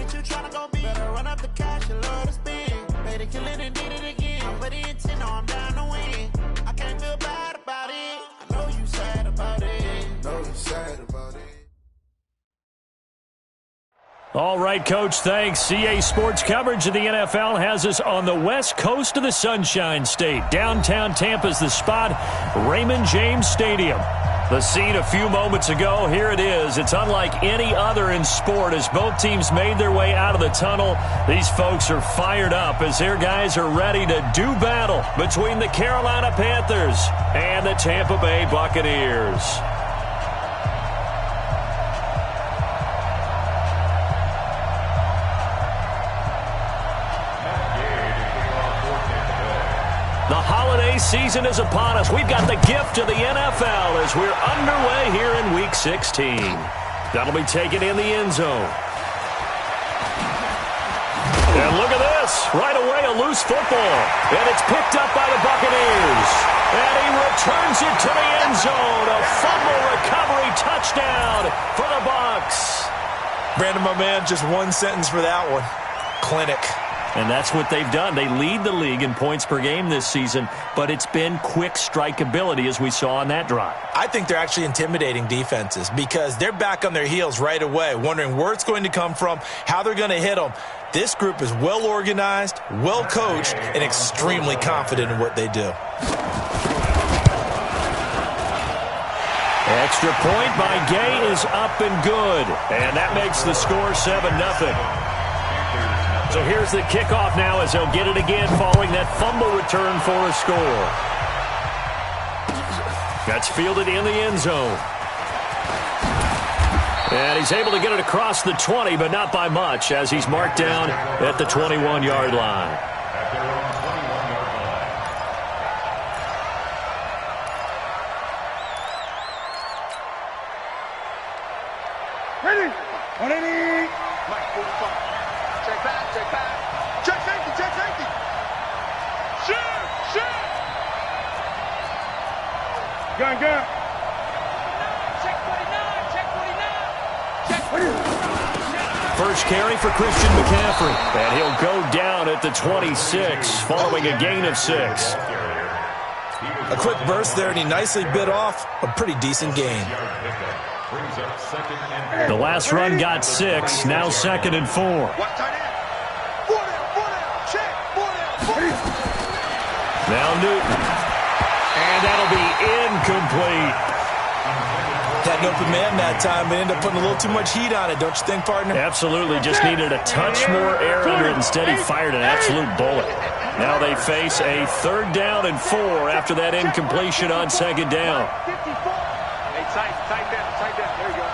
what you tryna go be. Better run up the cash and love to spend. Made it, kill it, and did it again. I'm with the intent, no, I'm down to win. I can't feel bad about it. I know you sad about it. Know you sad about it. All right, Coach, thanks. CA Sports coverage of the NFL has us on the west coast of the Sunshine State. Downtown Tampa's the spot, Raymond James Stadium. The scene a few moments ago, here it is. It's unlike any other in sport as both teams made their way out of the tunnel. These folks are fired up as their guys are ready to do battle between the Carolina Panthers and the Tampa Bay Buccaneers. The holiday season is upon us. We've got the gift of the NFL as we're underway here in Week 16. That'll be taken in the end zone. And look at this. Right away, a loose football. And it's picked up by the Buccaneers. And he returns it to the end zone. A fumble recovery touchdown for the Bucs. Brandon, my man, just one sentence for that one. Clinic. And that's what they've done. They lead the league in points per game this season, but it's been quick strikeability as we saw on that drive. I think they're actually intimidating defenses because they're back on their heels right away, wondering where it's going to come from, how they're going to hit them. This group is well organized, well coached, and extremely confident in what they do. Extra point by Gay is up and good, and that makes the score 7-0. So here's the kickoff now as they'll get it again following that fumble return for a score. That's fielded in the end zone. And he's able to get it across the 20, but not by much as he's marked down at the 21-yard line. Ready? 180. Mike 45. Check back, check back. Check safety, check safety. Shoot, shoot. Gun. Check 49, check 49. Check 49. First carry for Christian McCaffrey. And he'll go down at the 26 following a gain of 6. A quick burst there, and he nicely bit off a pretty decent gain. The last run got 6, now 2nd and 4. Now Newton. And that'll be incomplete. Had an open man that time, but ended up putting a little too much heat on it, don't you think, partner? Absolutely. Just needed a touch more air under it. Instead, he fired an absolute bullet. Now they face a 3rd down and 4 after that incompletion on 2nd down. Hey, tight down. There you go.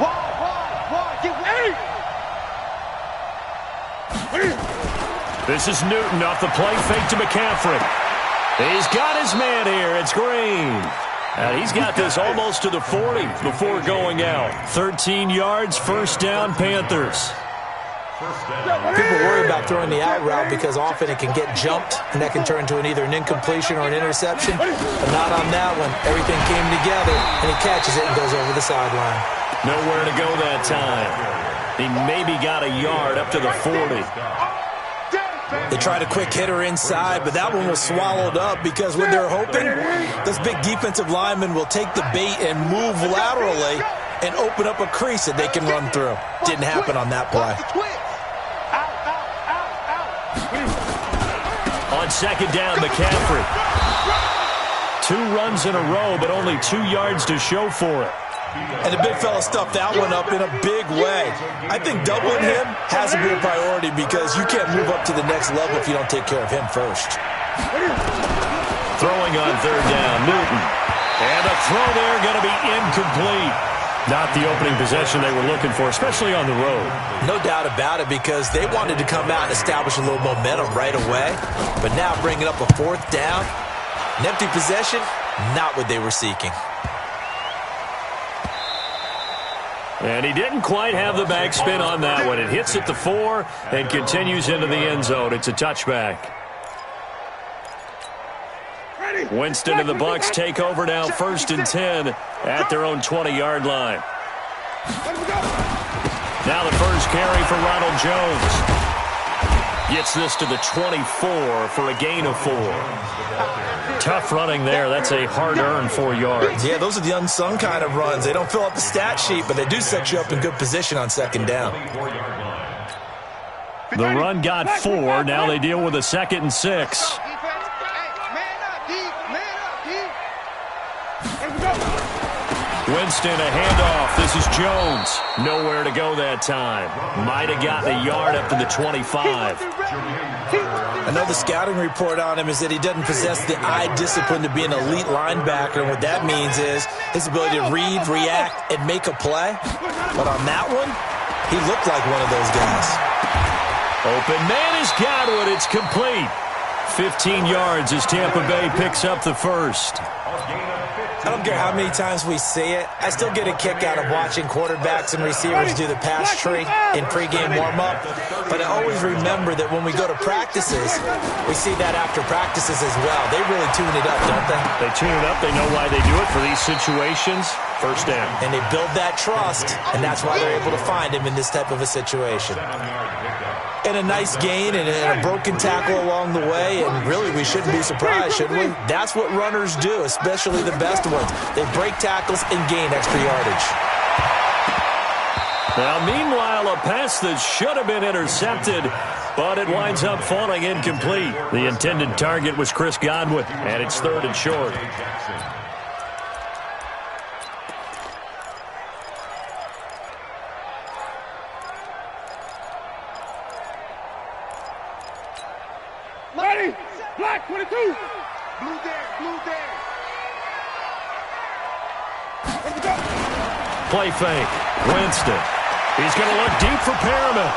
Wide. Get ready. This is Newton off the play fake to McCaffrey. He's got his man here. It's Green. And he's got this almost to the 40 before going out. 13 yards, 1st down, Panthers. People worry about throwing the out route because often it can get jumped, and that can turn into either an incompletion or an interception. But not on that one. Everything came together, and he catches it and goes over the sideline. Nowhere to go that time. He maybe got a yard up to the 40. They tried a quick hitter inside, but that one was swallowed up because what they're hoping, those big defensive linemen will take the bait and move laterally and open up a crease that they can run through. Didn't happen on that play. On 2nd down, McCaffrey. 2 runs in a row, but only 2 yards to show for it. And the big fella stuffed that one up in a big way. I think doubling him has to be a priority because you can't move up to the next level if you don't take care of him first. Throwing on 3rd down, Newton. And a throw there going to be incomplete. Not the opening possession they were looking for, especially on the road. No doubt about it because they wanted to come out and establish a little momentum right away. But now bringing up a 4th down, an empty possession, not what they were seeking. And he didn't quite have the backspin on that one. It hits at the 4 and continues into the end zone. It's a touchback. Winston and the Bucs take over now 1st and 10 at their own 20-yard line. Now the first carry for Ronald Jones. Gets this to the 24 for a gain of 4. Tough running there. That's a hard-earned 4 yards. Yeah, those are the unsung kind of runs. They don't fill up the stat sheet, but they do set you up in good position on second down. The run got 4. Now they deal with a 2nd and 6. Winston, a handoff. This is Jones. Nowhere to go that time. Might have gotten a yard up to the 25. I know the scouting report on him is that he doesn't possess the eye discipline to be an elite linebacker, and what that means is his ability to read, react, and make a play. But on that one, he looked like one of those guys. Open man is Godwin. It's complete. 15 yards as Tampa Bay picks up the first. I don't care how many times we see it. I still get a kick out of watching quarterbacks and receivers do the pass tree in pregame warm-up. But I always remember that when we go to practices, we see that after practices as well. They really tune it up, don't they? They tune it up. They know why they do it for these situations. First down. And they build that trust, and that's why they're able to find him in this type of a situation. And a nice gain and a broken tackle along the way, and really we shouldn't be surprised, should we? That's what runners do, especially the best ones. They break tackles and gain extra yardage. Now, meanwhile, a pass that should have been intercepted, but it winds up falling incomplete. The intended target was Chris Godwin, and it's 3rd and short. Black 22. Blue there, blue there. Play fake. Winston. He's going to look deep for Perriman.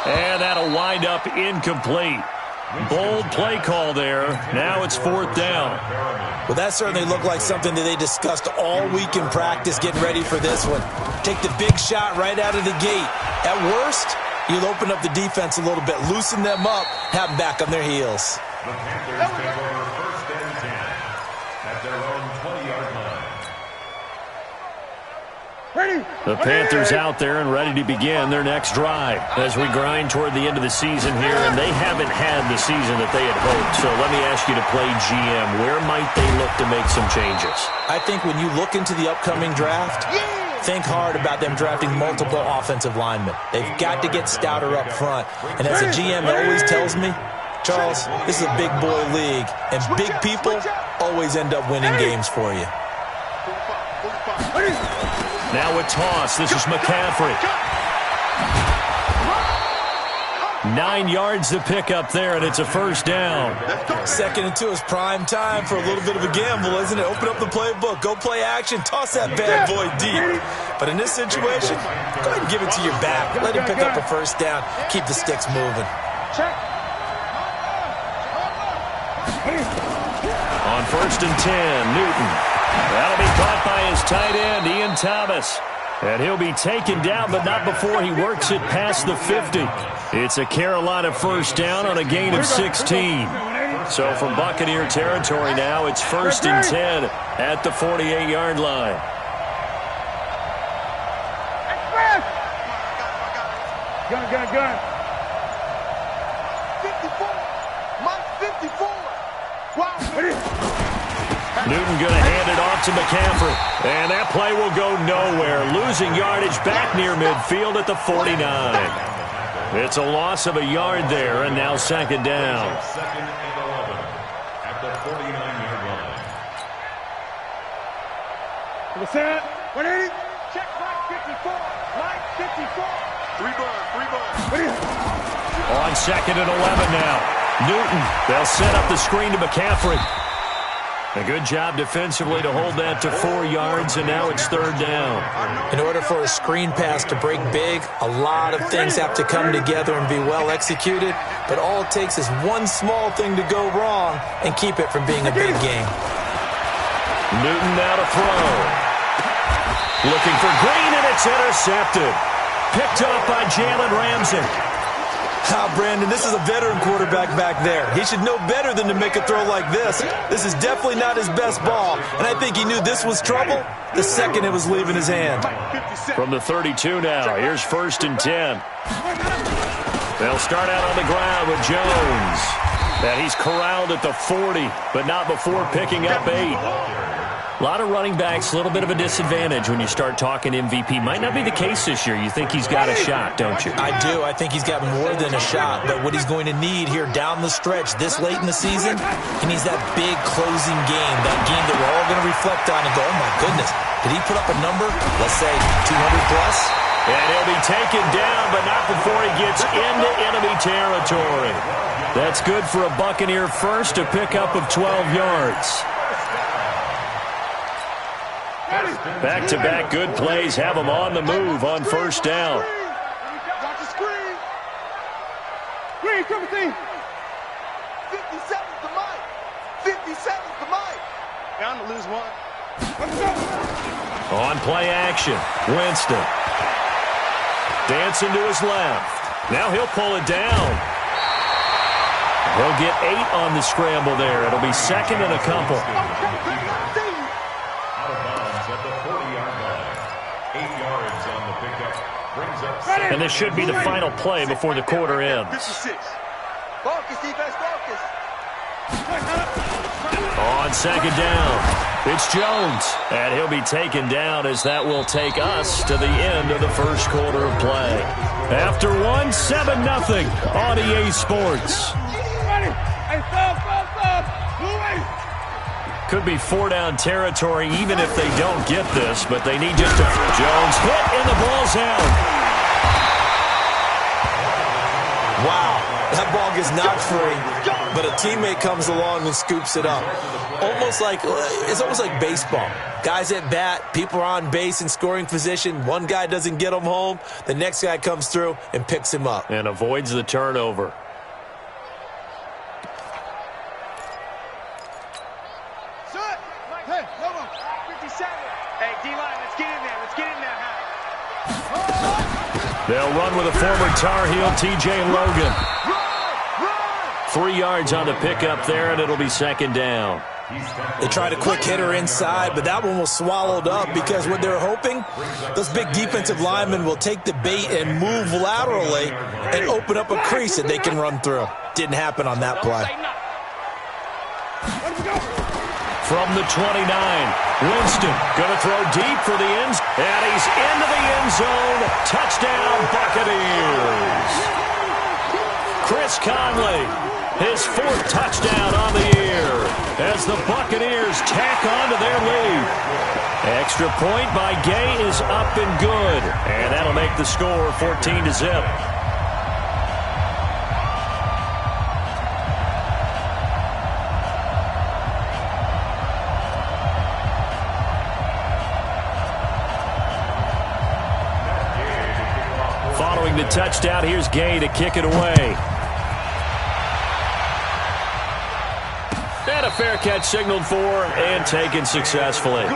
And that'll wind up incomplete. Bold play call there. Now it's 4th down. Well, that certainly looked like something that they discussed all week in practice getting ready for this one. Take the big shot right out of the gate. At worst, you'll open up the defense a little bit, loosen them up, have them back on their heels. The Panthers take over 1st and 10 at their own 20-yard line. The Panthers out there and ready to begin their next drive as we grind toward the end of the season here, and they haven't had the season that they had hoped. So let me ask you to play GM. Where might they look to make some changes? I think when you look into the upcoming draft, think hard about them drafting multiple offensive linemen. They've got to get stouter up front. And as a GM always tells me, Charles, this is a big boy league, and big people always end up winning games for you. Now a toss. This is McCaffrey. 9 yards to pick up there, and it's a 1st down. 2nd and 2 is prime time for a little bit of a gamble, isn't it? Open up the playbook, go play action, toss that bad boy deep. But in this situation, go ahead and give it to your back. Let him pick up a 1st down. Keep the sticks moving. On 1st and 10, Newton. That'll be caught by his tight end, Ian Thomas. And he'll be taken down, but not before he works it past the 50. It's a Carolina 1st down on a gain of 16. So from Buccaneer territory now, it's 1st and 10 at the 48-yard line. Gun. 54. Mike 54. Wow. Newton going to hand it off to McCaffrey. And that play will go nowhere. Losing yardage back near midfield at the 49. It's a loss of a yard there, and now 2nd down. 2nd and 11 at the 49-yard line. To the set. 180. Check Mike 54. Mike 54. 3 bars. On 2nd and 11 now. Newton, they'll set up the screen to McCaffrey. A good job defensively to hold that to 4 yards, and now it's 3rd down. In order for a screen pass to break big, a lot of things have to come together and be well executed, but all it takes is one small thing to go wrong and keep it from being a big game. Newton now to throw. Looking for Green, and it's intercepted. Picked off by Jalen Ramsey. Brandon, this is a veteran quarterback back there. He should know better than to make a throw like this. This is definitely not his best ball, and I think he knew this was trouble the second it was leaving his hand. From the 32 now, here's 1st and 10. They'll start out on the ground with Jones. And he's corralled at the 40, but not before picking up 8. A lot of running backs, a little bit of a disadvantage when you start talking MVP. Might not be the case this year. You think he's got a shot, don't you? I do. I think he's got more than a shot. But what he's going to need here down the stretch this late in the season, he needs that big closing game, that game that we're all going to reflect on and go, oh, my goodness, did he put up a number, let's say 200 plus? And he'll be taken down, but not before he gets into enemy territory. That's good for a Buccaneer first, a pickup of 12 yards. Back-to-back good plays have them on the move on 1st down. Watch the screen. Screen, 17. 57's the mic. 57's the mic. Down to lose one. On play action, Winston. Dancing to his left. Now he'll pull it down. He'll get 8 on the scramble there. It'll be 2nd and a couple. And this should be the final play before the quarter ends. Focus, defense, focus. On 2nd down, it's Jones. And he'll be taken down as that will take us to the end of the 1st quarter of play. After one, 7-0 on EA Sports. Could be 4-down territory even if they don't get this, but they need just a... Jones hit and the ball's out. Wow, that ball gets knocked free, but a teammate comes along and scoops it up. It's almost like baseball. Guys at bat, people are on base in scoring position. One guy doesn't get him home. The next guy comes through and picks him up. And avoids the turnover. Hey, come on. 57. Hey, D-line, let's get in there. Let's get in there. They'll run with a former Tar Heel, T.J. Logan. 3 yards on the pickup there, and it'll be 2nd down. They tried a quick hitter inside, but that one was swallowed up because what they're hoping, those big defensive linemen will take the bait and move laterally and open up a crease that they can run through. Didn't happen on that play. From the 29, Winston going to throw deep for the end, and he's into the end zone. Touchdown, Buccaneers. Chris Conley, his 4th touchdown on the year as the Buccaneers tack on to their lead. Extra point by Gay is up and good, and that'll make the score 14-0. Following the touchdown, here's Gay to kick it away. And a fair catch signaled for and taken successfully. The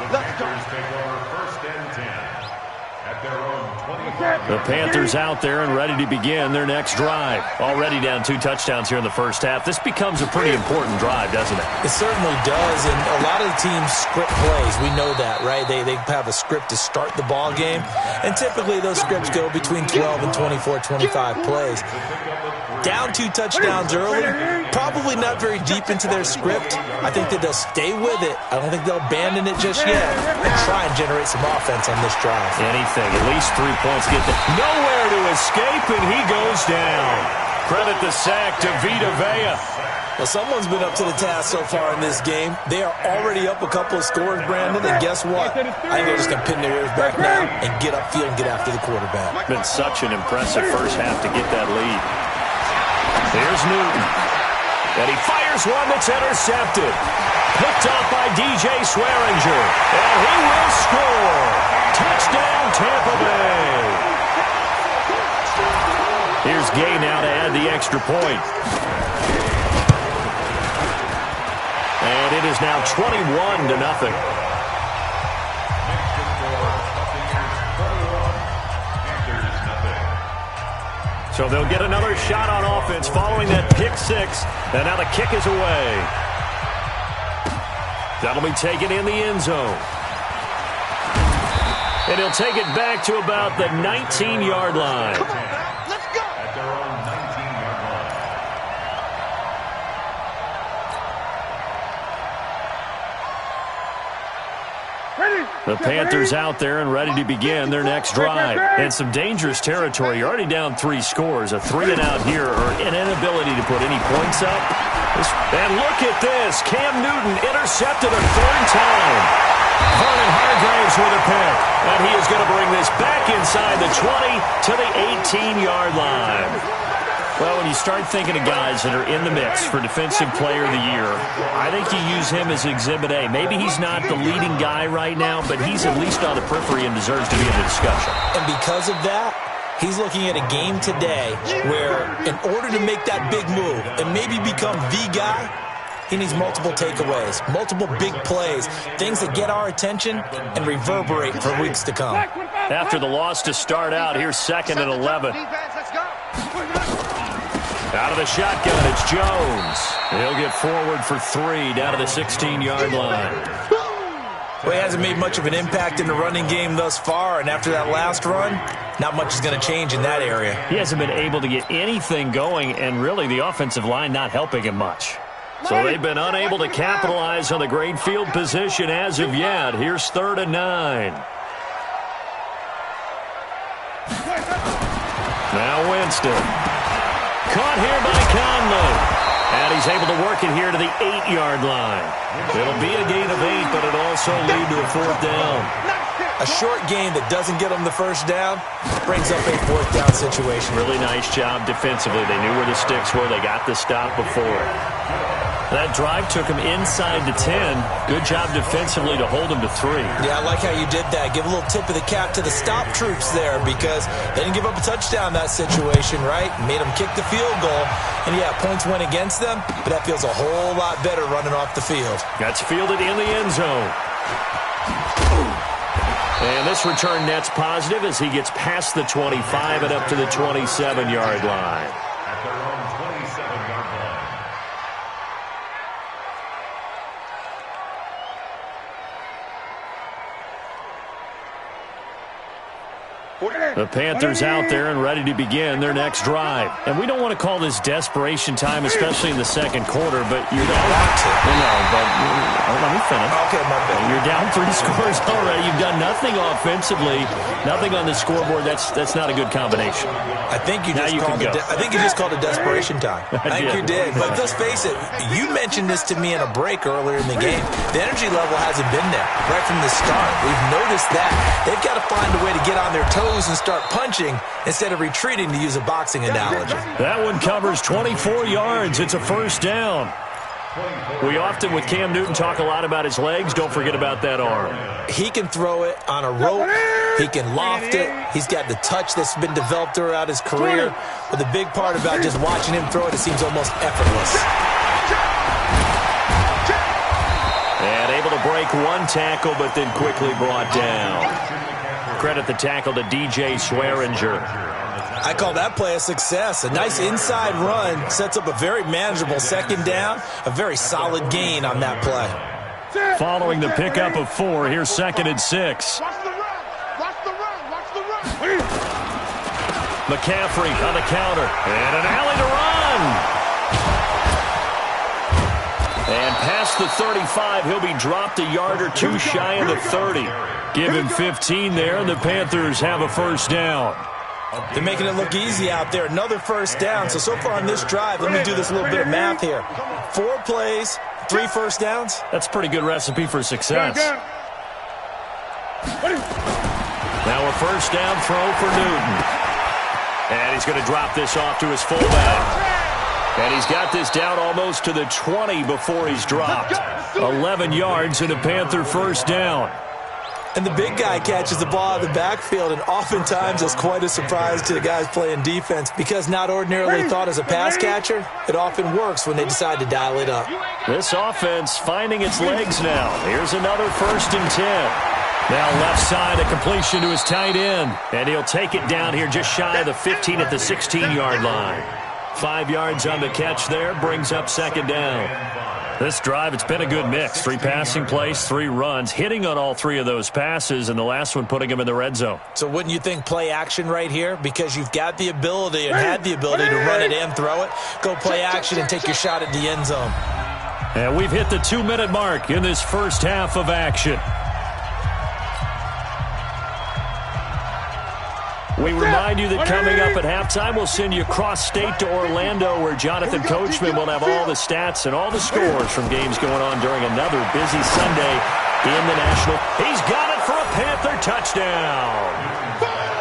Panthers take over 1st and 10 at their own 25. The Panthers out there and ready to begin their next drive. Already down 2 touchdowns here in the 1st half. This becomes a pretty important drive, doesn't it? It certainly does, and a lot of the teams script plays. We know that, right? They have a script to start the ball game, and typically those scripts go between 12 and 24, 25 plays. Down 2 touchdowns early, probably not very deep into their script. I think that they'll stay with it. I don't think they'll abandon it just yet and try and generate some offense on this drive. Anything, at least 3 points. Get nowhere to escape, and he goes down. Credit the sack to Vita Vea. Well, someone's been up to the task so far in this game. They are already up a couple of scores, Brandon, and guess what? I think they're just going to pin their ears back now and get upfield and get after the quarterback. Been such an impressive first half to get that lead. Here's Newton. And he fires one that's intercepted. Picked off by DJ Swearinger. And he will score. Touchdown, Tampa Bay. Here's Gay now to add the extra point. And it is now 21-0. So they'll get another shot on offense following that pick six. And now the kick is away. That'll be taken in the end zone. And he'll take it back to about the 19-yard line. Come on now, let's go. At their own 19-yard line. The Panthers out there and ready to begin their next drive. And some dangerous territory. You're already down 3 scores. A 3-and-out here or an inability to put any points up. And look at this. Cam Newton intercepted a 3rd time. Vernon Hargreaves with a pick. And he is going to bring this back inside the 20 to the 18-yard line. Well, when you start thinking of guys that are in the mix for Defensive Player of the Year, I think you use him as Exhibit A. Maybe he's not the leading guy right now, but he's at least on the periphery and deserves to be in the discussion. And because of that, he's looking at a game today where in order to make that big move and maybe become the guy, he needs multiple takeaways, multiple big plays, things that get our attention and reverberate for weeks to come. After the loss to start out, here's 2nd and 11. Out of the shotgun, it's Jones. He'll get forward for 3 down to the 16-yard line. Well, he hasn't made much of an impact in the running game thus far, and after that last run, not much is going to change in that area. He hasn't been able to get anything going, and really the offensive line not helping him much. So they've been unable to capitalize on the great field position as of yet. Here's 3rd and 9. Now Winston. Caught here by Conley. And he's able to work it here to the 8-yard line. It'll be a gain of 8, but it'll also lead to a 4th down. A short gain that doesn't get them the first down brings up a 4th down situation. Really nice job defensively. They knew where the sticks were. They got the stop before. That drive took him inside the 10. Good job defensively to hold him to 3. Yeah, I like how you did that. Give a little tip of the cap to the stop troops there because they didn't give up a touchdown in that situation, right? Made them kick the field goal. And, yeah, points went against them, but that feels a whole lot better running off the field. That's fielded in the end zone. And this return net's positive as he gets past the 25 and up to the 27-yard line. At their own 27-yard line. The Panthers out there and ready to begin their next drive. And we don't want to call this desperation time, especially in the second quarter, but you don't want to. No, but let me finish. Okay, my bad. You're down 3 scores already. You've done nothing offensively, nothing on the scoreboard. That's not a good combination. I think you just called it desperation time. I think you did. But let's face it, you mentioned this to me in a break earlier in the game. The energy level hasn't been there right from the start. We've noticed that. They've got to find a way to get on their toes and start punching instead of retreating, to use a boxing analogy. That one covers 24 yards. It's a 1st down. We often, with Cam Newton, talk a lot about his legs. Don't forget about that arm. He can throw it on a rope. He can loft it. He's got the touch that's been developed throughout his career. But the big part about just watching him throw it seems almost effortless. And able to break 1 tackle, but then quickly brought down. Credit the tackle to DJ Swearinger. I call that play a success. A nice inside run sets up a very manageable 2nd down. A very solid gain on that play. Following the pickup of 4, here's 2nd and 6. Watch the run. Watch the run. Watch the run. McCaffrey on the counter. And an alley to run. And past the 35, he'll be dropped a yard or 2 shy of the 30. Give him 15 there, and the Panthers have a 1st down. They're making it look easy out there. Another 1st down. So far on this drive, let me do this little bit of math here. 4 plays, 3 1st downs. That's a pretty good recipe for success. Now a 1st down throw for Newton. And he's going to drop this off to his fullback. And he's got this down almost to the 20 before he's dropped. 11 yards and a Panther 1st down. And the big guy catches the ball out of the backfield, and oftentimes it's quite a surprise to the guys playing defense because not ordinarily thought as a pass catcher, it often works when they decide to dial it up. This offense finding its legs now. Here's another 1st and 10. Now left side, a completion to his tight end. And he'll take it down here just shy of the 15 at the 16-yard line. 5 yards on the catch there, brings up second down. This drive, it's been a good mix. 3 passing plays, 3 runs, hitting on all 3 of those passes, and the last one putting him in the red zone. So wouldn't you think play action right here? Because you've got the ability and had the ability to run it and throw it. Go play action and take your shot at the end zone. And we've hit the 2-minute mark in this first half of action. We remind you that coming up at halftime, we'll send you cross-state to Orlando, where Jonathan Coachman will have all the stats and all the scores from games going on during another busy Sunday in the National. He's got it for a Panther touchdown.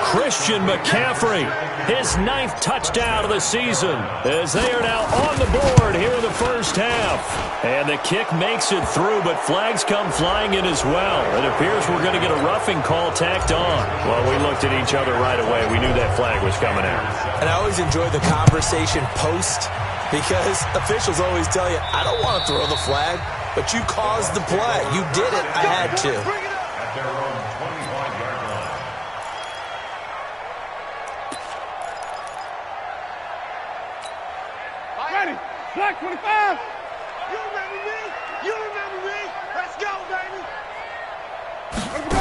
Christian McCaffrey, his 9th touchdown of the season, as they are now on the board here in the first half. And the kick makes it through, but flags come flying in as well. It appears we're going to get a roughing call tacked on. Well, we looked at each other right away. We knew that flag was coming out. And I always enjoy the conversation post, because officials always tell you, I don't want to throw the flag, but you caused the play. You did it. I had to. At their own 25-yard line. Ready. Black 25. You remember me? You remember me? Let's go, baby. Let's go.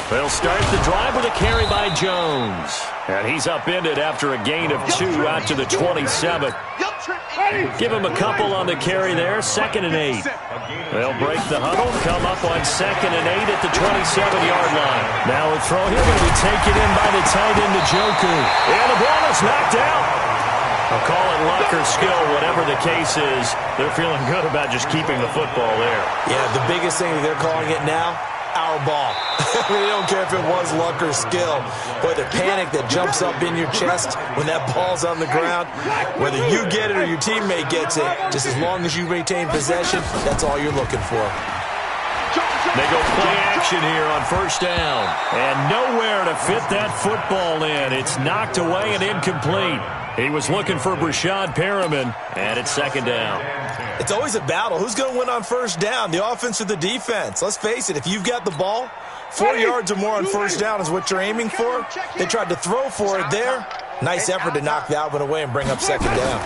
They'll start the drive with a carry by Jones. And he's upended after a gain of 2 out to the 27. Give him a couple on the carry there, 2nd and 8. They'll break the huddle, come up on 2nd and 8 at the 27-yard line. Now a throw here going to be taken in by the tight end, Njoku. And the ball is knocked out. I'll call it luck or skill, whatever the case is. They're feeling good about just keeping the football there. Yeah, the biggest thing that they're calling it now, our ball. They don't care if it was luck or skill. Boy, the panic that jumps up in your chest when that ball's on the ground, whether you get it or your teammate gets it, just as long as you retain possession, that's all you're looking for. They go play action here on first down. And nowhere to fit that football in. It's knocked away and incomplete. He was looking for Brashad Perriman, and it's 2nd down. It's always a battle. Who's going to win on first down, the offense or the defense? Let's face it, if you've got the ball, 4 yards or more on first down is what you're aiming for. They tried to throw for it there. Nice effort to knock that one away and bring up 2nd down.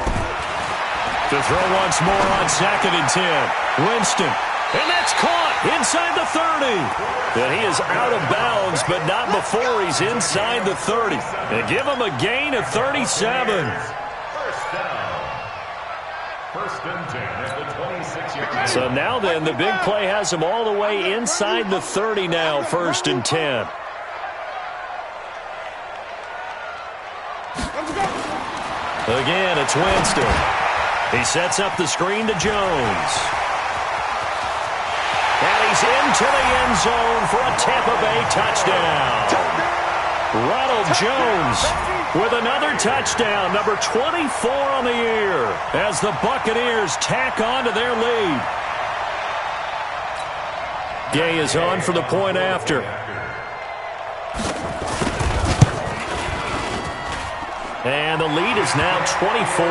To throw once more on 2nd and 10. Winston. And that's caught inside the 30. And he is out of bounds, but not before he's inside the 30. And give him a gain of 37. First down. 1st and 10 at the 26-yard line. So now then, the big play has him all the way inside the 30 now, 1st and 10. Again, it's Winston. He sets up the screen to Jones. And he's into the end zone for a Tampa Bay touchdown. Ronald Jones with another touchdown, number 24 on the year, as the Buccaneers tack on to their lead. Gay is on for the point after. And the lead is now 24.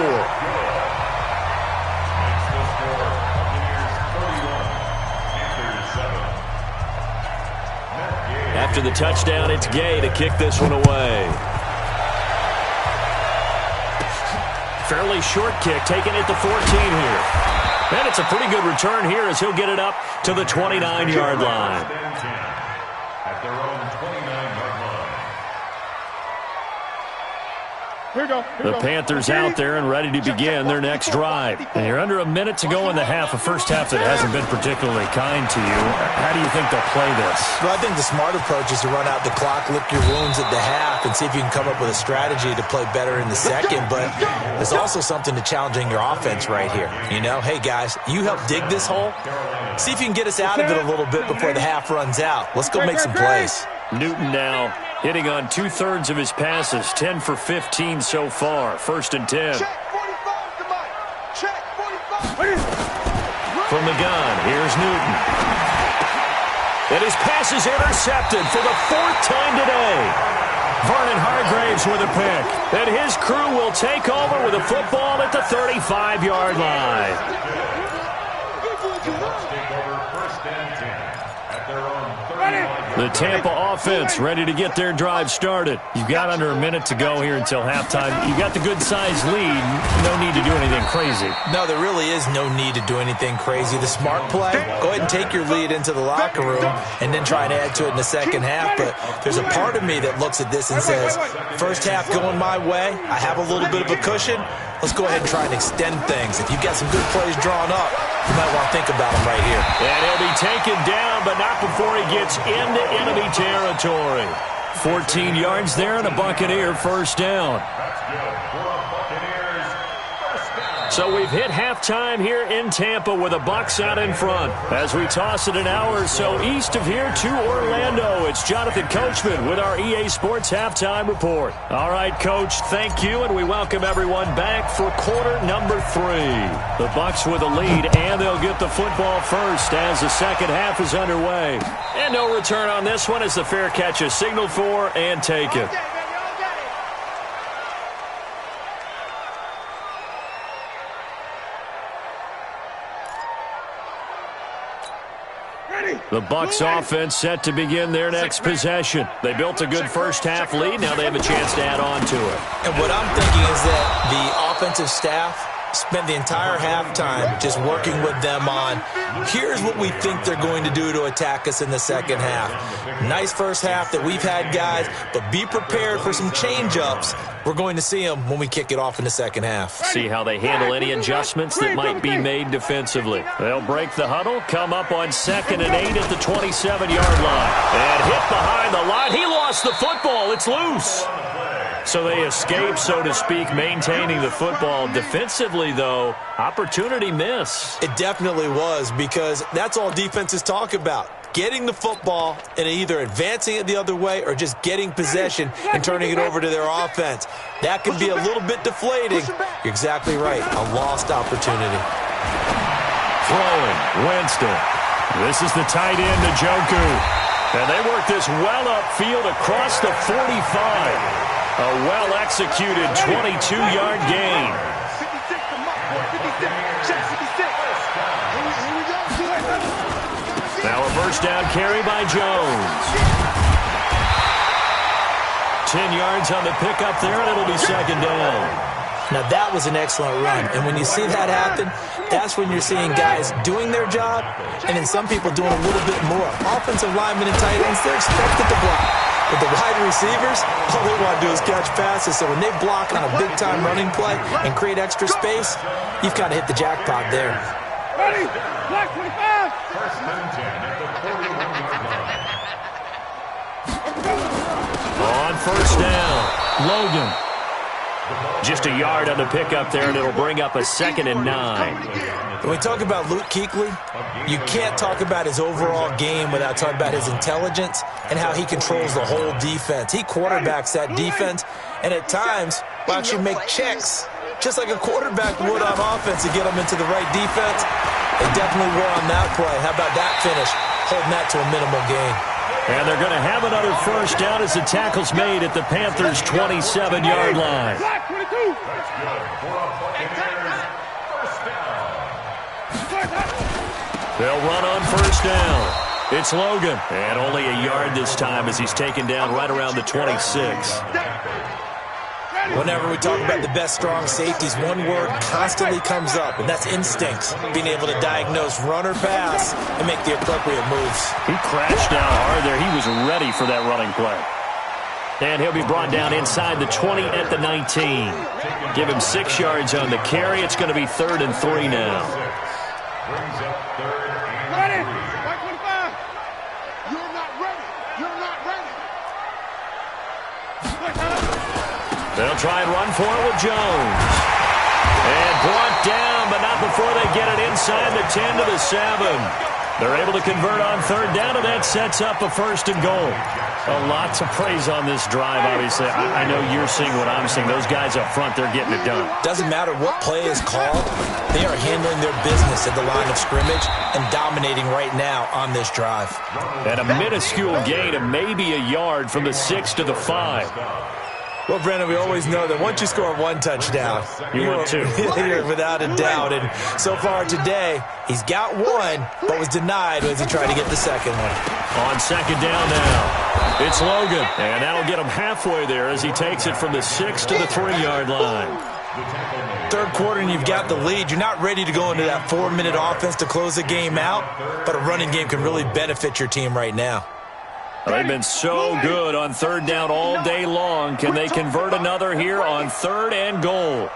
After the touchdown, it's Gay to kick this one away. Fairly short kick, taken at the 14 here. And it's a pretty good return here as he'll get it up to the 29-yard line. At their own 29-yard line. Here we go. The Panthers out there and ready to begin their next drive. And you're under a minute to go in the half, a first half that hasn't been particularly kind to you. How do you think they'll play this? Well, I think the smart approach is to run out the clock, lick your wounds at the half, and see if you can come up with a strategy to play better in the second. But there's also something to challenging your offense right here. You know, hey, guys, you help dig this hole. See if you can get us out of it a little bit before the half runs out. Let's go make some plays. Newton now hitting on 2/3 of his passes, 10 for 15 so far. 1st and 10. Check 45 to Mike. Check 45. From the gun, here's Newton. And his pass is intercepted for the 4th time today. Vernon Hargraves with a pick. And his crew will take over with a football at the 35-yard line. Bucs take over 1st and 10 at The Tampa offense ready to get their drive started. You've got under a minute to go here until halftime. You've got the good-sized lead. No need to do anything crazy. No, there really is no need to do anything crazy. The smart play, go ahead and take your lead into the locker room and then try and add to it in the second half. But there's a part of me that looks at this and says, first half going my way, I have a little bit of a cushion. Let's go ahead and try and extend things. If you've got some good plays drawn up, you might want to think about them right here. And he'll be taken down, but not before he gets into enemy territory. 14 yards there and a Buccaneer first down. So we've hit halftime here in Tampa with the Bucs out in front. As we toss it an hour or so east of here to Orlando, it's Jonathan Coachman with our EA Sports Halftime Report. All right, Coach, thank you, and we welcome everyone back for quarter number 3. The Bucs with a lead, and they'll get the football first as the second half is underway. And no return on this one as the fair catch is signaled for and taken. The Bucs offense set to begin their next possession. They built a good first half lead. Now they have a chance to add on to it. And what I'm thinking is that the offensive staff spent the entire halftime just working with them on, here's what we think they're going to do to attack us in the second half. Nice first half that we've had, guys, but be prepared for some change-ups. We're going to see them when we kick it off in the second half. See how they handle any adjustments that might be made defensively. They'll break the huddle, come up on 2nd and 8 at the 27-yard line. And hit behind the line. He lost the football. It's loose. So they escape, so to speak, maintaining the football. Defensively, though, opportunity miss. It definitely was, because that's all defenses talk about. Getting the football and either advancing it the other way or just getting possession and turning it over to their offense. That can be a little bit deflating. You're exactly right. A lost opportunity. Throwing, Winston. This is the tight end, Njoku. And they work this well upfield across the 45. A well-executed 22-yard gain. Now a first down carry by Jones. 10 yards on the pickup there, and it'll be second down. Now that was an excellent run, and when you see that happen, that's when you're seeing guys doing their job, and then some people doing a little bit more. Offensive linemen and tight ends, they're expected to block. But the wide receivers, all they want to do is catch passes. So when they block on a big-time running play and create extra space, you've kind of hit the jackpot there. Ready? Black 25. First and 10 at the 41-yard line. On first down, Logan. Just a yard on the pickup there, and it'll bring up a 2nd and 9. When we talk about Luke Kuechly, you can't talk about his overall game without talking about his intelligence and how he controls the whole defense. He quarterbacks that defense, and at times will actually make checks, just like a quarterback would on offense, to get them into the right defense. They definitely were on that play. How about that finish? Holding that to a minimal gain. And they're going to have another first down as the tackle's made at the Panthers' 27-yard line. Black 22. That's good for a Buccaneers first down. They'll run on first down. It's Logan. And only a yard this time as he's taken down right around the 26. Whenever we talk about the best strong safeties, one word constantly comes up, and that's instincts. Being able to diagnose run or pass and make the appropriate moves. He crashed down hard there. He was ready for that running play. And he'll be brought down inside the 20 at the 19. Give him 6 yards on the carry. It's going to be 3rd and 3 now. Brings up 3rd and 3. Ready? Black 25. You're not ready. You're not ready. They'll try and run for it with Jones. And brought down, but not before they get it inside the 10 to the 7. They're able to convert on 3rd down, and that sets up a 1st and goal. A lot to praise on this drive, obviously. I know you're seeing what I'm seeing. Those guys up front, they're getting it done. Doesn't matter what play is called. They are handling their business at the line of scrimmage and dominating right now on this drive. And a minuscule gain of maybe a yard from the 6 to the 5. Well, Brandon, we always know that once you score one touchdown, you win two. You're without a doubt. And so far today, he's got one, but was denied as he tried to get the second one. On second down now, it's Logan. And that'll get him halfway there as he takes it from the 6 to the 3-yard line. Third quarter and you've got the lead. You're not ready to go into that 4-minute offense to close the game out, but a running game can really benefit your team right now. They've been so good on third down all day long. Can they convert another here on 3rd and goal?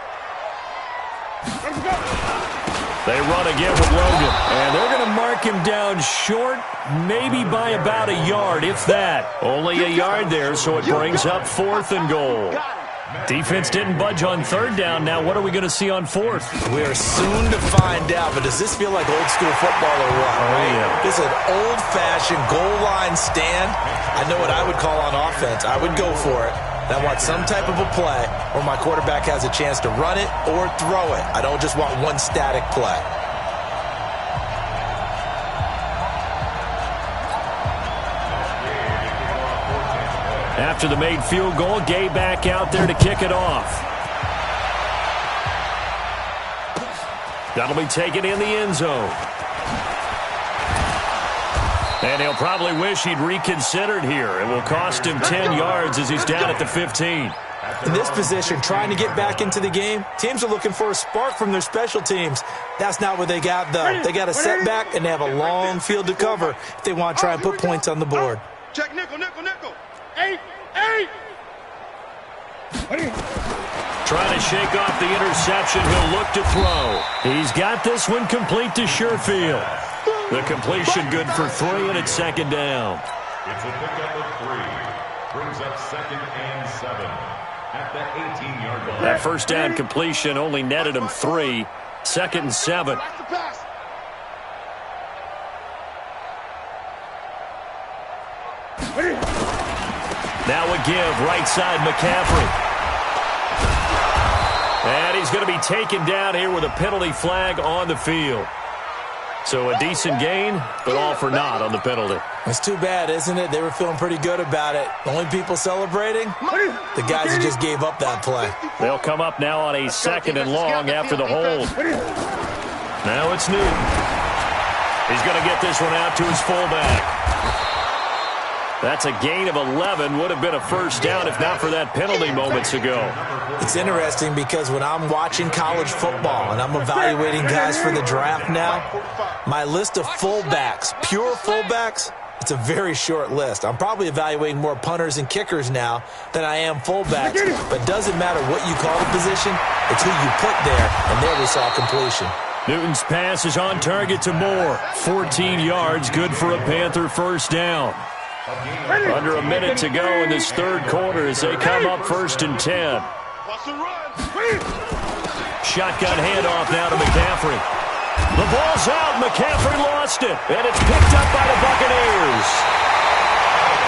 They run again with Logan, and they're going to mark him down short, maybe by about a yard, if that. Only a yard there, so it brings up 4th and goal. Defense didn't budge on third down. Now what are we going to see on 4th? We are soon to find out, but does this feel like old school football or what? Oh, yeah. This is an old-fashioned goal line stand. I know what I would call on offense. I would go for it. I want some type of a play where my quarterback has a chance to run it or throw it. I don't just want one static play. After the made field goal, Gay back out there to kick it off. That'll be taken in the end zone. And he'll probably wish he'd reconsidered here. It will cost him 10 yards as he's down at the 15. In this position, trying to get back into the game, teams are looking for a spark from their special teams. That's not what they got, though. They got a setback, and they have a long field to cover if they want to try and put points on the board. Check nickel. 8. Trying to shake off the interception. He'll look to throw. He's got this one complete to Sherfield. The completion good for 3, and it's 2nd down. It's a pickup of 3. Brings up 2nd and 7 at the 18-yard line. That first down completion only netted him 3. 2nd and 7. Now a give, right side McCaffrey. And he's going to be taken down here with a penalty flag on the field. So a decent gain, but all for naught on the penalty. It's too bad, isn't it? They were feeling pretty good about it. The only people celebrating? The guys who just gave up that play. They'll come up now on a 2nd and long after the hold. Now it's Newton. He's going to get this one out to his fullback. That's a gain of 11. Would have been a first down if not for that penalty moments ago. It's interesting because when I'm watching college football and I'm evaluating guys for the draft now, my list of fullbacks, pure fullbacks, it's a very short list. I'm probably evaluating more punters and kickers now than I am fullbacks. But it doesn't matter what you call the position, it's who you put there, and there we saw completion. Newton's pass is on target to Moore. 14 yards, good for a Panther first down. Under a minute to go in this third quarter as they come up 1st and 10. Shotgun handoff now to McCaffrey. The ball's out. McCaffrey lost it. And it's picked up by the Buccaneers.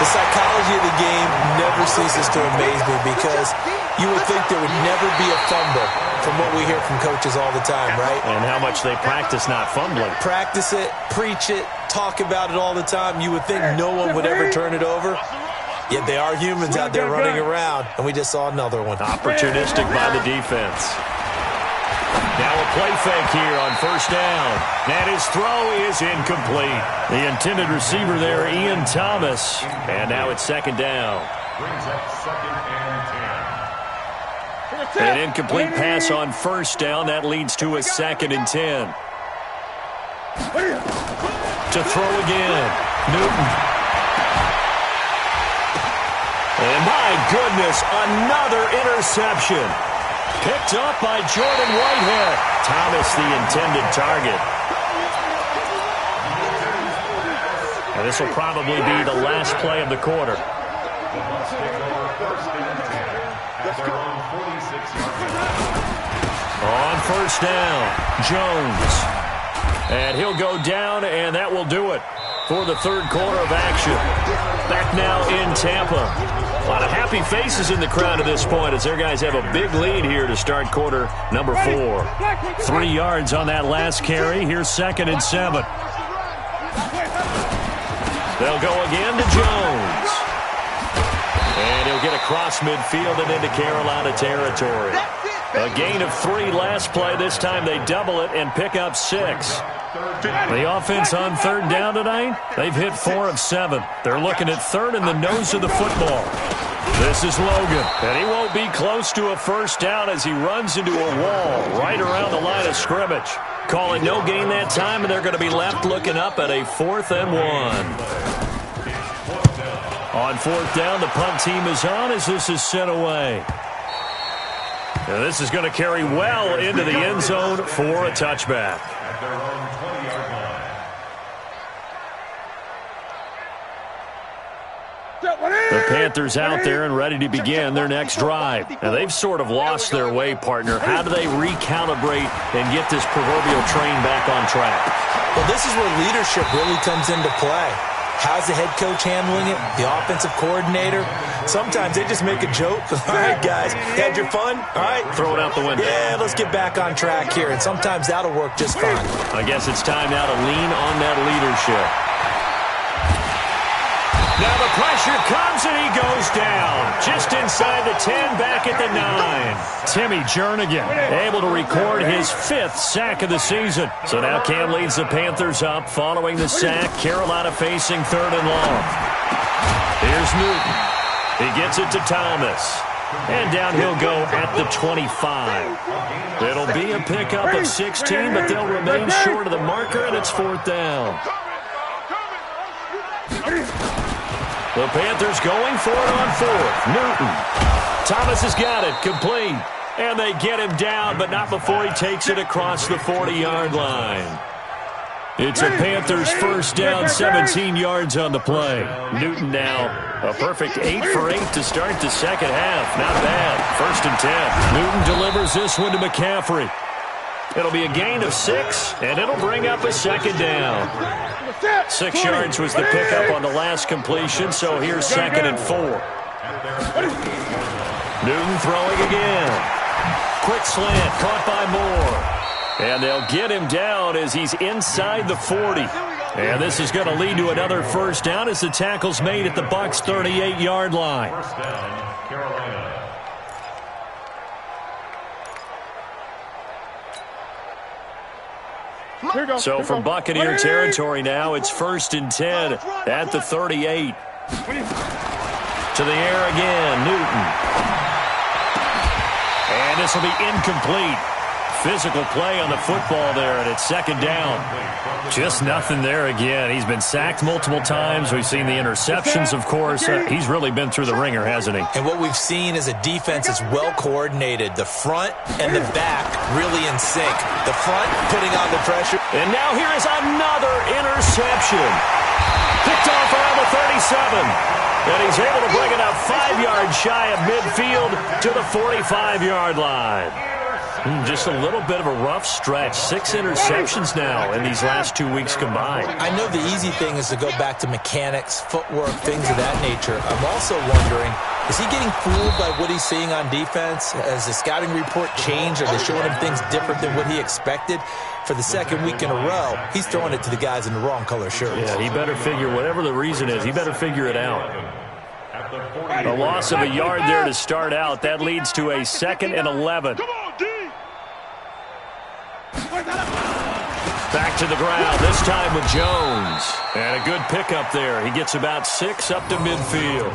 The psychology of the game never ceases to amaze me because you would think there would never be a fumble from what we hear from coaches all the time, right? And how much they practice not fumbling. Practice it, preach it, talk about it all the time. You would think no one would ever turn it over. Yet they are humans out there running around, and we just saw another one. Opportunistic by the defense. Now a play fake here on first down. And his throw is incomplete. The intended receiver there, Ian Thomas. And now it's 2nd down. Brings up 2nd and 10. An incomplete pass on first down. That leads to a 2nd and 10. To throw again. Newton. And my goodness, another interception. Picked up by Jordan Whitehead. Thomas, the intended target. And this will probably be the last play of the quarter. The Bucs take over 1st and 10 at their own 46-yard line. On first down, Jones. And he'll go down, and that will do it for the third quarter of action. Back now in Tampa. A lot of happy faces in the crowd at this point as their guys have a big lead here to start quarter number 4. 3 yards on that last carry. Here's 2nd and 7. They'll go again to Jones. And he'll get across midfield and into Carolina territory. A gain of 3 last play. This time they double it and pick up 6. The offense on 3rd down tonight, they've hit 4 of 7. They're looking at 3rd in the nose of the football. This is Logan, and he won't be close to a first down as he runs into a wall right around the line of scrimmage. Call it no gain that time, and they're going to be left looking up at a 4th and 1. On 4th down, the punt team is on as this is sent away. And this is going to carry well into the end zone for a touchback. At their own 20-yard line. The Panthers out there and ready to begin their next drive. Now, they've sort of lost their way, partner. How do they recalibrate and get this proverbial train back on track? Well, this is where leadership really comes into play. How's the head coach handling it? The offensive coordinator? Sometimes they just make a joke. All right, guys, had your fun? All right. Throw it out the window. Yeah, let's get back on track here. And sometimes that'll work just fine. I guess it's time now to lean on that leadership. Now the pressure comes and he goes down. Just inside the 10, back at the 9. Timmy Jernigan able to record his 5th sack of the season. So now Cam leads the Panthers up following the sack. Carolina facing 3rd and long. Here's Newton. He gets it to Thomas. And down he'll go at the 25. It'll be a pickup of 16, but they'll remain short of the marker, and it's 4th down. The Panthers going for it on 4th. Newton. Thomas has got it. Complete. And they get him down, but not before he takes it across the 40-yard line. It's a Panthers first down, 17 yards on the play. Newton now a perfect 8 for 8 to start the second half. Not bad. 1st and 10. Newton delivers this one to McCaffrey. It'll be a gain of 6, and it'll bring up a 2nd down. 6 yards was the pickup on the last completion, so here's 2nd and 4. Newton throwing again. Quick slant, caught by Moore. And they'll get him down as he's inside the 40. And this is going to lead to another first down as the tackle's made at the Bucs' 38-yard line. First down, Carolina. So from Buccaneer territory now, it's 1st and 10 at the 38. To the air again, Newton. And this will be incomplete. Physical play on the football there, and it's 2nd down. Just nothing there again. He's been sacked multiple times. We've seen the interceptions, of course. He's really been through the ringer, hasn't he? And what we've seen is a defense that's well coordinated. The front and the back really in sync. The front putting on the pressure. And now here is another interception. Picked off around the 37. And he's able to bring it up 5 yards shy of midfield to the 45-yard line. Just a little bit of a rough stretch. 6 interceptions now in these last 2 weeks combined. I know the easy thing is to go back to mechanics, footwork, things of that nature. I'm also wondering, is he getting fooled by what he's seeing on defense? Has the scouting report changed? Are they showing him things different than what he expected? For the 2nd week in a row, he's throwing it to the guys in the wrong color shirts. Yeah, he better figure, whatever the reason is, he better figure it out. A loss of a yard there to start out. That leads to a 2nd and 11. Back to the ground, this time with Jones. And a good pickup there. He gets about 6 up to midfield.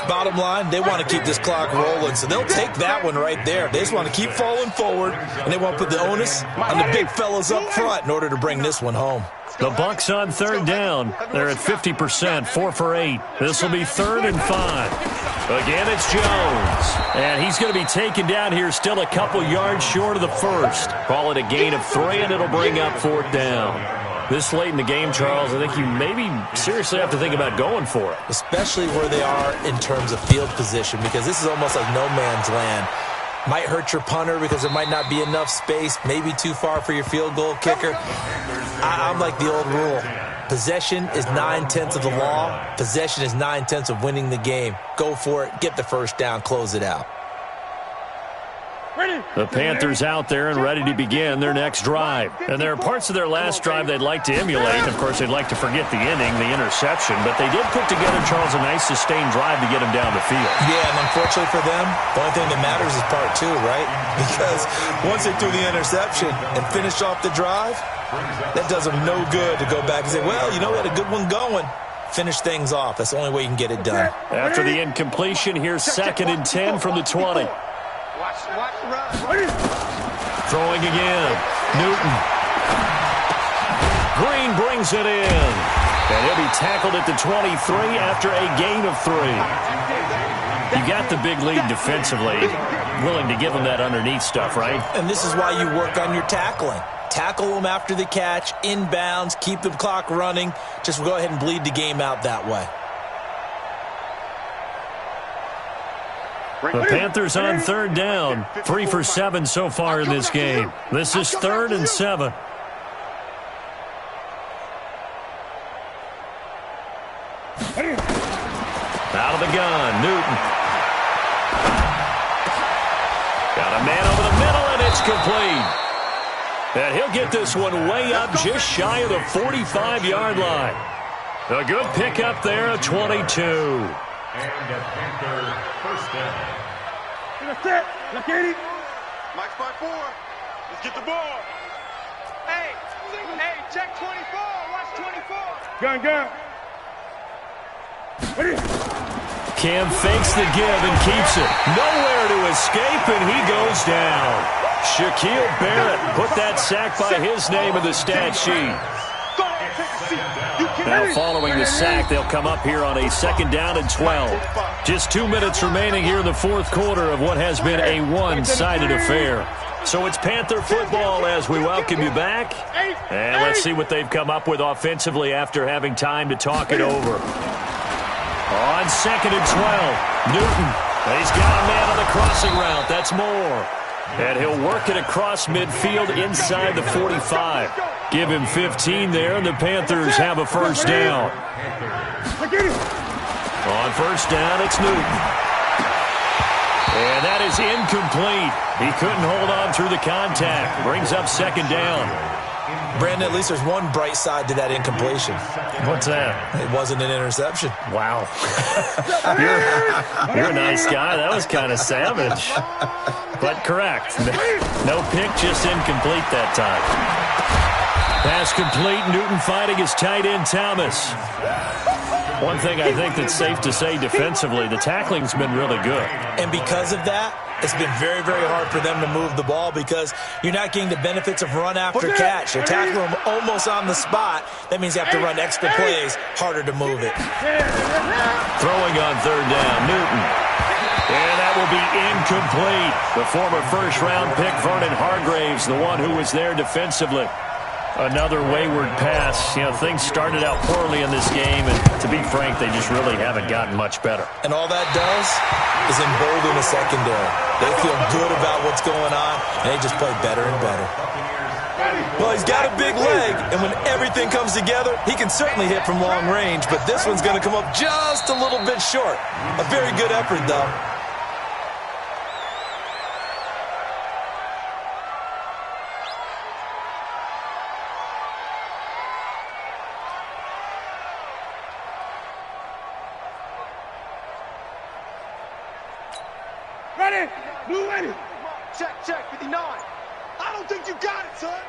Bottom line, they want to keep this clock rolling, so they'll take that one right there. They just want to keep falling forward, and they want to put the onus on the big fellas up front in order to bring this one home. The Bucs on 3rd down. They're at 50%, 4 for 8. This will be 3rd and 5. Again, it's Jones. And he's going to be taken down here still a couple yards short of the first. Call it a gain of 3, and it'll bring up 4th down. This late in the game, Charles, I think you maybe seriously have to think about going for it. Especially where they are in terms of field position, because this is almost like no man's land. Might hurt your punter because there might not be enough space, maybe too far for your field goal kicker. I'm like the old rule. Possession is 9/10 of the law. Possession is 9/10 of winning the game. Go for it. Get the first down. Close it out. The Panthers out there and ready to begin their next drive. And there are parts of their last drive they'd like to emulate. Of course, they'd like to forget the inning, the interception. But they did put together, Charles, a nice sustained drive to get him down the field. Yeah, and unfortunately for them, the only thing that matters is part two, right? Because once they threw the interception and finished off the drive, that does them no good to go back and say, well, you know, we had a good one going. Finish things off. That's the only way you can get it done. After the incompletion, here's 2nd and 10 from the 20. Watch the run. Throwing again. Newton. Green brings it in. And he'll be tackled at the 23 after a gain of 3. You got the big lead defensively. Willing to give them that underneath stuff, right? And this is why you work on your tackling. Tackle them after the catch, inbounds, keep the clock running. Just go ahead and bleed the game out that way. The Panthers on 3rd down. 3 for 7 so far in this game. This is 3rd and 7. Out of the gun, Newton. Got a man over the middle, and it's complete. And he'll get this one way up just shy of the 45-yard line. A good pickup there at 22. And a Panther first down. Look at it. Mike 5-4. Let's get the ball. Hey, check 24. Watch 24. Gun. Cam fakes the give and keeps it. Nowhere to escape, and he goes down. Shaquille Barrett put that sack by his name in the stat sheet. Now following the sack, they'll come up here on a 2nd down and 12. Just 2 minutes remaining here in the 4th quarter of what has been a one-sided affair. So it's Panther football as we welcome you back. And let's see what they've come up with offensively after having time to talk it over. On 2nd and 12, Newton. He's got a man on the crossing route. That's Moore. And he'll work it across midfield inside the 45. Give him 15 there, and the Panthers have a first down. On 1st down, it's Newton. And that is incomplete. He couldn't hold on through the contact. Brings up 2nd down. Brandon, at least there's one bright side to that incompletion. What's that? It wasn't an interception. Wow. You're a nice guy. That was kind of savage. But correct. No pick, just incomplete that time. Pass complete. Newton fighting his tight end, Thomas. One thing I think that's safe to say defensively, the tackling's been really good. And because of that, it's been very, very hard for them to move the ball because you're not getting the benefits of run after catch. They're tackling them almost on the spot. That means you have to run extra plays, harder to move it. Throwing on 3rd down, Newton. And that will be incomplete. The former first-round pick, Vernon Hargraves, the one who was there defensively. Another wayward pass. You know, things started out poorly in this game, and to be frank, they just really haven't gotten much better. And all that does is embolden the secondary. They feel good about what's going on, and they just play better and better. Well, he's got a big leg, and when everything comes together, he can certainly hit from long range, but this one's going to come up just a little bit short. A very good effort, though. Ready? Blue ready. Check, 59. I don't think you got it, son.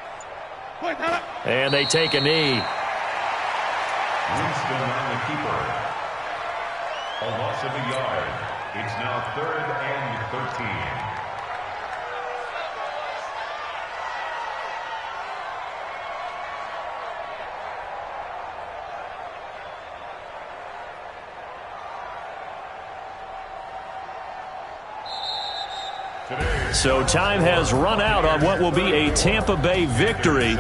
Wait, and they take a knee. Winston on the keeper. A loss of a yard. It's now 3rd and 13. So time has run out on what will be a Tampa Bay victory.